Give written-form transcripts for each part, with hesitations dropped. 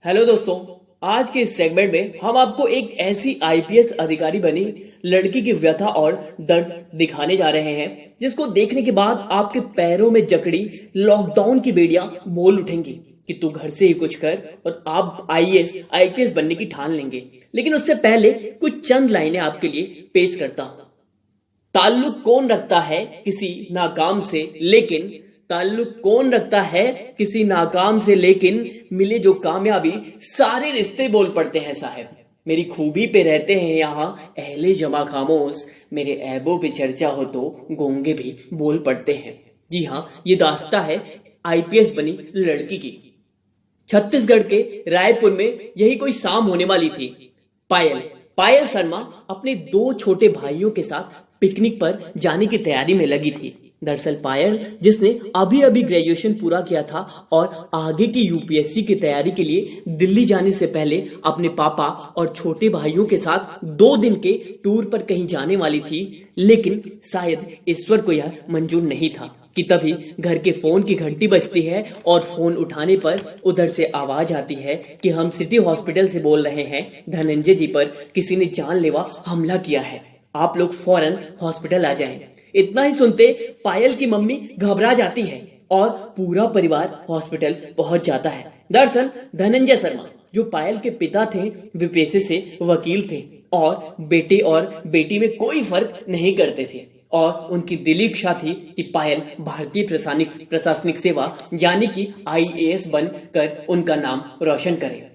Hello दोस्तों। आज के इस सेगमेंट में हम आपको एक ऐसी आईपीएस अधिकारी बनी लड़की की व्यथा और दर्द दिखाने जा रहे हैं जिसको देखने के बाद आपके पैरों में जकड़ी लॉकडाउन की बेड़ियां बोल उठेंगी कि तू घर से ही कुछ कर और आप आईपीएस बनने की ठान लेंगे। लेकिन उससे पहले कुछ चंद लाइनें आपके लिए पेश करता हूं। ताल्लुक कौन रखता है किसी नाकाम से, लेकिन ताल्लुक कौन रखता है किसी नाकाम से, लेकिन मिले जो कामयाबी सारे रिश्ते बोल पड़ते हैं साहब। मेरी खूबी पे रहते हैं यहाँ अहले जमा खामोश, मेरे ऐबों पे चर्चा हो तो गोंगे भी बोल पड़ते हैं। जी हाँ, ये दास्ता है आईपीएस बनी लड़की की। छत्तीसगढ़ के रायपुर में यही कोई शाम होने वाली थी। पायल शर्मा अपने दो छोटे भाइयों के साथ पिकनिक पर जाने की तैयारी में लगी थी। दरअसल पायल, जिसने अभी अभी ग्रेजुएशन पूरा किया था और आगे की यूपीएससी की तैयारी के लिए दिल्ली जाने से पहले अपने पापा और छोटे भाइयों के साथ 2 दिन के टूर पर कहीं जाने वाली थी, लेकिन शायद ईश्वर को यह मंजूर नहीं था कि तभी घर के फोन की घंटी बजती है और फोन उठाने पर उधर से आवाज आती है कि हम सिटी हॉस्पिटल से बोल रहे हैं, धनंजय जी पर किसी ने जानलेवा हमला किया है, आप लोग फौरन हॉस्पिटल आ जाएं। इतना ही सुनते पायल की मम्मी घबरा जाती है और पूरा परिवार हॉस्पिटल पहुंच जाता है। दरअसल धनंजय शर्मा, जो पायल के पिता थे, वे पेशे से वकील थे और बेटे और बेटी में कोई फर्क नहीं करते थे और उनकी दिली इच्छा थी कि पायल भारतीय प्रशासनिक सेवा यानी कि आईएएस बनकर उनका नाम रोशन करे।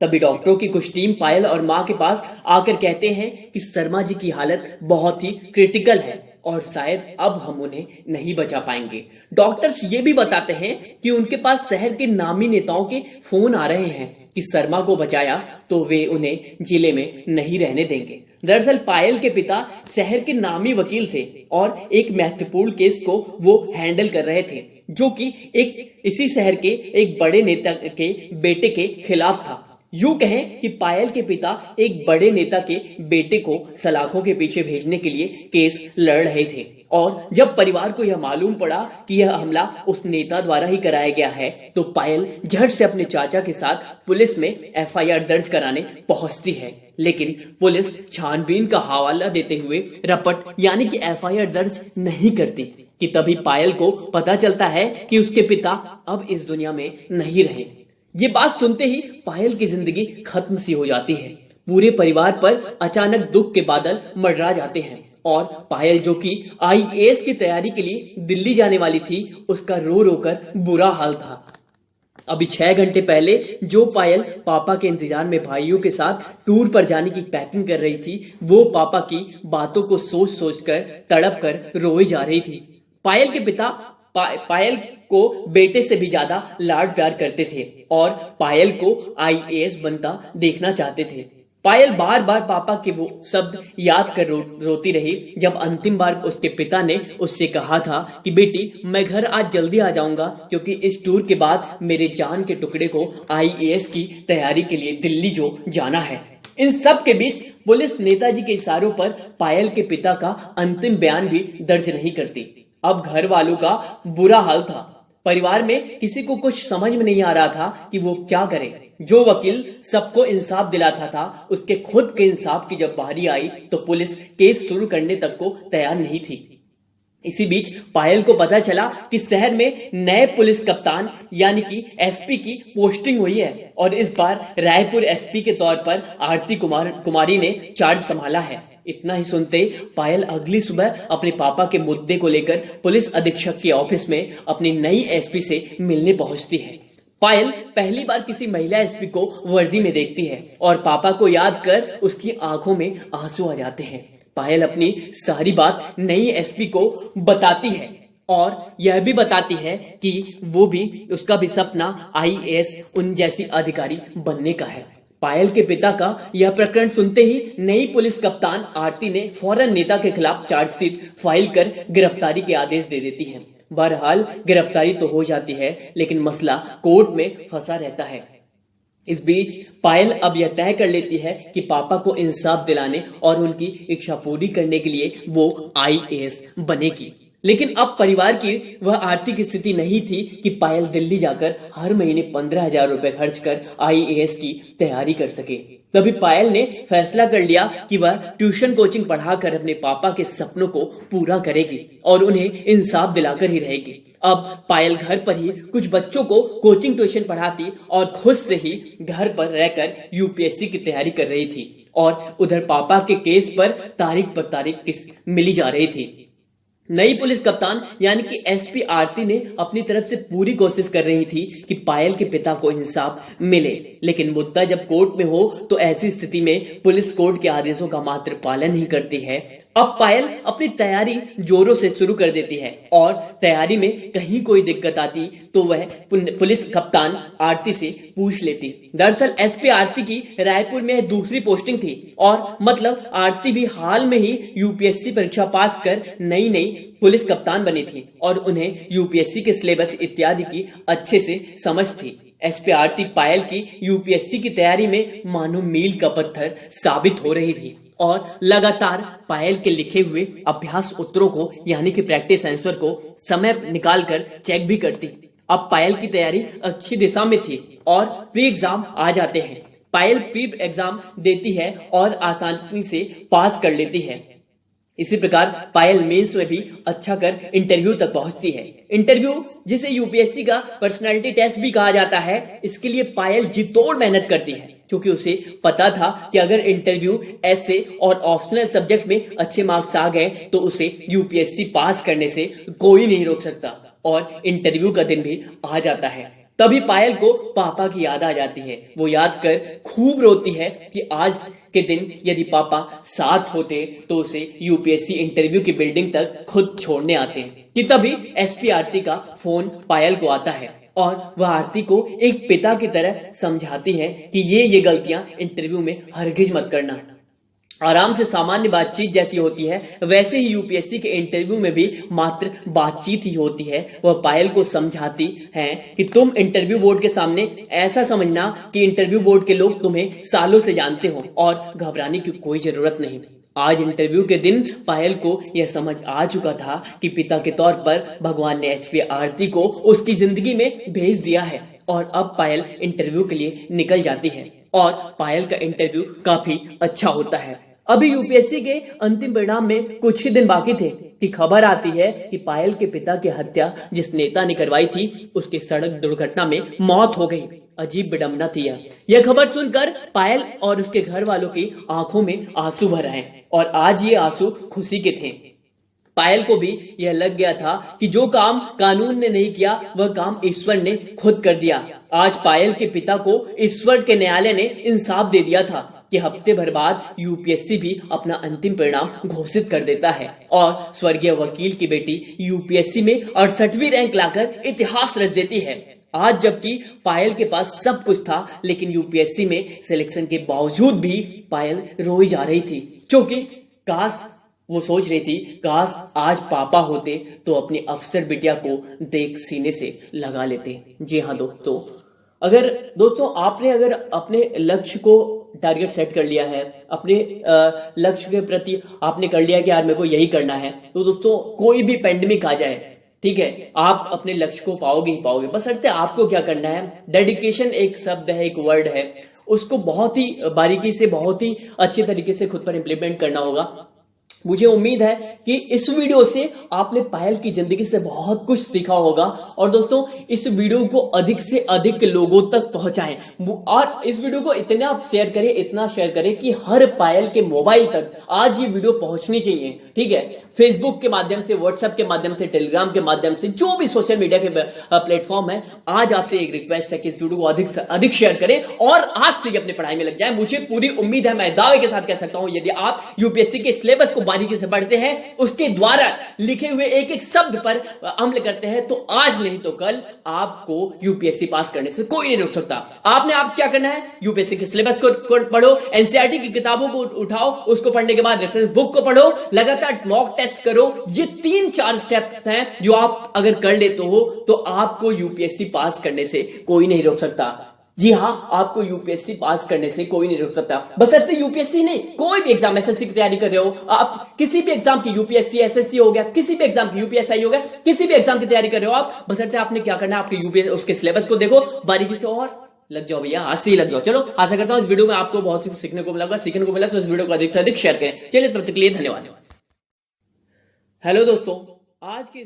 तभी डॉक्टरों की कुछ टीम पायल और मां के पास आकर कहते हैं कि शर्मा जी की हालत बहुत ही क्रिटिकल है और शायद अब हम उन्हें नहीं बचा पाएंगे। डॉक्टर्स ये भी बताते हैं कि उनके पास शहर के नामी नेताओं के फोन आ रहे हैं कि शर्मा को बचाया तो वे उन्हें जिले में नहीं रहने देंगे। दरअसल पायल के पिता शहर के नामी वकील थे और एक महत्वपूर्ण केस को वो हैंडल कर रहे थे, जो कि इसी शहर के एक बड़े नेता के बेटे के खिलाफ था। यूं कहें कि पायल के पिता एक बड़े नेता के बेटे को सलाखों के पीछे भेजने के लिए केस लड़ रहे थे और जब परिवार को यह मालूम पड़ा कि यह हमला उस नेता द्वारा ही कराया गया है तो पायल झट से अपने चाचा के साथ पुलिस में एफआईआर दर्ज कराने पहुंचती है। लेकिन पुलिस छानबीन का हवाला देते हुए रपट यानी कि एफआईआर दर्ज नहीं करती कि तभी पायल को पता चलता है कि उसके पिता अब इस दुनिया में नहीं रहे। ये बात सुनते ही पायल की जिंदगी खत्म सी हो जाती है। पूरे परिवार पर अचानक दुख के बादल मंडरा जाते हैं और पायल, जो कि आईएएस की तैयारी के लिए दिल्ली जाने वाली थी, उसका रो रो कर बुरा हाल था। अभी 6 घंटे पहले जो पायल पापा के इंतजार में भाइयों के साथ टूर पर जाने की पैकिंग कर रही थी, वो पापा की बातों को सोच सोच कर तड़प कर रोई जा रही थी। पायल के पिता पायल को बेटे से भी ज्यादा लाड प्यार करते थे और पायल को आईएएस बनता देखना चाहते थे। पायल बार बार पापा के वो शब्द याद कर रोती रही जब अंतिम बार उसके पिता ने उससे कहा था कि बेटी, मैं घर आज जल्दी आ जाऊंगा क्योंकि इस टूर के बाद मेरे जान के टुकड़े को आईएएस की तैयारी के लिए दिल्ली जो जाना है। इन सब के बीच पुलिस नेताजी के इशारों पर पायल के पिता का अंतिम बयान भी दर्ज नहीं करती। अब घर वालों का बुरा हाल था। परिवार में किसी को कुछ समझ में नहीं आ रहा था कि वो क्या करे। जो वकील सबको इंसाफ दिलाता था, उसके खुद के इंसाफ की जब बारी आई तो पुलिस केस शुरू करने तक को तैयार नहीं थी। इसी बीच पायल को पता चला कि शहर में नए पुलिस कप्तान यानी कि एसपी की पोस्टिंग हुई है और इस बार रायपुर एसपी के तौर पर आरती कुमारी ने चार्ज संभाला है। इतना ही सुनते पायल अगली सुबह अपने पापा के मुद्दे को लेकर पुलिस अधीक्षक के ऑफिस में अपनी नई एसपी से मिलने पहुंचती है। पायल पहली बार किसी महिला एसपी को वर्दी में देखती है और पापा को याद कर उसकी आंखों में आंसू आ जाते हैं। पायल अपनी सारी बात नई एसपी को बताती है और यह भी बताती है कि उसका भी सपना आईएएस उन जैसी अधिकारी बनने का है। पायल के पिता का यह प्रकरण सुनते ही नई पुलिस कप्तान आरती ने फौरन नेता के खिलाफ चार्जशीट फाइल कर गिरफ्तारी के आदेश दे देती है। बहरहाल गिरफ्तारी तो हो जाती है, लेकिन मसला कोर्ट में फंसा रहता है। इस बीच पायल अब यह तय कर लेती है कि पापा को इंसाफ दिलाने और उनकी इच्छा पूरी करने के लिए वो आईएएस बनेगी। लेकिन अब परिवार की वह आर्थिक स्थिति नहीं थी कि पायल दिल्ली जाकर हर महीने 15,000 रुपए खर्च कर IAS की तैयारी कर सके। तभी पायल ने फैसला कर लिया कि वह ट्यूशन कोचिंग पढ़ाकर अपने पापा के सपनों को पूरा करेगी और उन्हें इंसाफ दिलाकर ही रहेगी। अब पायल घर पर ही कुछ बच्चों को कोचिंग ट्यूशन पढ़ाती और खुद से ही घर पर रहकर UPSC की तैयारी कर रही थी और उधर पापा के केस पर तारीख पर तारीख मिली जा रही थी। नई पुलिस कप्तान यानी कि SP आरती ने अपनी तरफ से पूरी कोशिश कर रही थी कि पायल के पिता को इंसाफ मिले, लेकिन मुद्दा जब कोर्ट में हो तो ऐसी स्थिति में पुलिस कोर्ट के आदेशों का मात्र पालन ही करती है। अब पायल अपनी तैयारी जोरों से शुरू कर देती है और तैयारी में कहीं कोई दिक्कत आती तो वह पुलिस कप्तान आरती से पूछ लेती। दरअसल SP आरती की रायपुर में दूसरी पोस्टिंग थी और मतलब आरती भी हाल में ही UPSC परीक्षा पास कर नई नई पुलिस कप्तान बनी थी और उन्हें UPSC के सिलेबस इत्यादि की अच्छे से समझ थी। SP आरती पायल की UPSC की तैयारी में मानो मील का पत्थर साबित हो रही थी और लगातार पायल के लिखे हुए अभ्यास उत्तरों को यानी कि प्रैक्टिस आंसर को समय निकालकर चेक भी करती। अब पायल की तैयारी अच्छी दिशा में थी और प्री एग्जाम आ जाते हैं। पायल प्री एग्जाम देती है और आसानी से पास कर लेती है। इसी प्रकार पायल मेंस में भी अच्छा कर इंटरव्यू तक पहुंचती है। इंटरव्यू जिसे UPSC का पर्सनालिटी टेस्ट भी कहा जाता है, इसके लिए पायल जी तोड़ मेहनत करती है क्योंकि उसे पता था कि अगर इंटरव्यू ऐसे और ऑप्शनल सब्जेक्ट में अच्छे मार्क्स आ गए तो उसे UPSC पास करने से कोई नहीं रोक सकता और इंटरव्यू का दिन भी आ जाता है। तभी पायल को पापा की याद आ जाती है। वो याद कर खूब रोती है कि आज के दिन यदि पापा साथ होते तो उसे UPSC इंटरव्यू की बिल्डिंग तक खुद छोड़ने आते कि तभी SP आरती का फोन पायल को आता है और वह आरती को एक पिता की तरह समझाती है कि ये गलतियां इंटरव्यू में हरगिज मत करना। आराम से सामान्य बातचीत जैसी होती है वैसे ही UPSC के इंटरव्यू में भी मात्र बातचीत ही होती है। वह पायल को समझाती हैं कि तुम इंटरव्यू बोर्ड के सामने ऐसा समझना कि इंटरव्यू बोर्ड के लोग तुम्हें सालों से जानते हो और घबराने की कोई जरूरत नहीं। आज इंटरव्यू के दिन पायल को यह समझ आ चुका था कि पिता के तौर पर भगवान ने SP आरती को उसकी जिंदगी में भेज दिया है और अब पायल इंटरव्यू के लिए निकल जाती है और पायल का इंटरव्यू काफी अच्छा होता है। अभी UPSC के अंतिम परिणाम में कुछ ही दिन बाकी थे कि खबर आती है कि पायल के पिता की हत्या जिस नेता ने करवाई थी उसके सड़क दुर्घटना में मौत हो गई। अजीब विडंबना थी यह खबर सुनकर पायल और उसके घर वालों की आंखों में आंसू भर आए और आज ये आंसू खुशी के थे। पायल को भी यह लग गया था कि जो काम कानून ने नहीं किया वह काम ईश्वर ने खुद कर दिया। आज पायल के पिता को ईश्वर के न्यायालय ने इंसाफ दे दिया था कि हफ्ते भर बाद UPSC भी अपना अंतिम परिणाम घोषित कर देता है और स्वर्गीय वकील की बेटी UPSC में 68वीं रैंक लाकर इतिहास रच देती है। आज जबकि पायल के पास सब कुछ था लेकिन UPSC में सिलेक्शन के बावजूद भी पायल रोई जा रही थी क्योंकि काश वो सोच रही थी काश आज पापा होते तो अपने अफसर बिटिया को देख सीने से लगा लेते। जी हाँ दोस्तों, अगर आपने अगर अपने लक्ष्य को टारगेट सेट कर लिया है, अपने लक्ष्य के प्रति आपने कर लिया कि यार मेरे को यही करना है, तो दोस्तों कोई भी पेंडेमिक आ जाए, ठीक है, आप अपने लक्ष्य को पाओगे ही पाओगे। बस अर्थ आपको क्या करना है, डेडिकेशन एक शब्द है, एक वर्ड है, उसको बहुत ही बारीकी से बहुत ही अच्छे तरीके से खुद पर इंप्लीमेंट करना होगा। मुझे उम्मीद है कि इस वीडियो से आपने पायल की जिंदगी से बहुत कुछ सीखा होगा और दोस्तों इस वीडियो को अधिक से अधिक लोगों तक पहुंचाएं और इस वीडियो को इतना शेयर करें कि हर पायल के मोबाइल तक आज ये वीडियो पहुंचनी चाहिए। ठीक है, फेसबुक के माध्यम से, व्हाट्सएप के माध्यम से, टेलीग्राम के माध्यम से, जो भी सोशल मीडिया के प्लेटफॉर्म है, आज आपसे एक रिक्वेस्ट है कि इस वीडियो को अधिक से अधिक शेयर करें और आज से अपनी पढ़ाई में लग जाए। मुझे पूरी उम्मीद है, मैं दावे के साथ कह सकता हूं, यदि आप यूपीएससी के सिलेबस को बारीकी से पढ़ते हैं, उसके द्वारा लिखे हुए एक एक शब्द पर अमल करते हैं, तो आज नहीं तो कल आपको यूपीएससी पास करने से कोई नहीं रोक सकता। आपने आप क्या करना है, यूपीएससी के सिलेबस को पढ़ो, एनसीईआरटी की किताबों को उठाओ, उसको पढ़ने के बाद रेफरेंस बुक को पढ़ो, लगातार मॉक टेस्ट करो। ये 3-4 स्टेप्स हैं जो आप अगर कर लेते हो तो आपको यूपीएससी पास करने से कोई नहीं रोक सकता। जी हाँ, आपको यूपीएससी पास करने से कोई नहीं रोक सकता। बशर्ते यूपीएससी नहीं, कोई भी एग्जाम, एसएससी की तैयारी कर रहे हो आप, किसी भी एग्जाम की, यूपीएससी एसएससी हो गया, किसी भी एग्जाम की, यूपीएसआई हो गया, किसी भी एग्जाम की तैयारी कर रहे हो आप, बशर्ते आपने क्या करना है, आपके यूपीएस उसके सिलेबस को देखो बारीकी से और लग जाओ भैया, आज से ही लग जाओ। चलो, आशा करता हूं इस वीडियो में आपको बहुत कुछ सीखने को मिला, तो इस वीडियो को अधिक से अधिक शेयर करें। चलिए, तब तक के लिए धन्यवाद। हेलो दोस्तों, आज के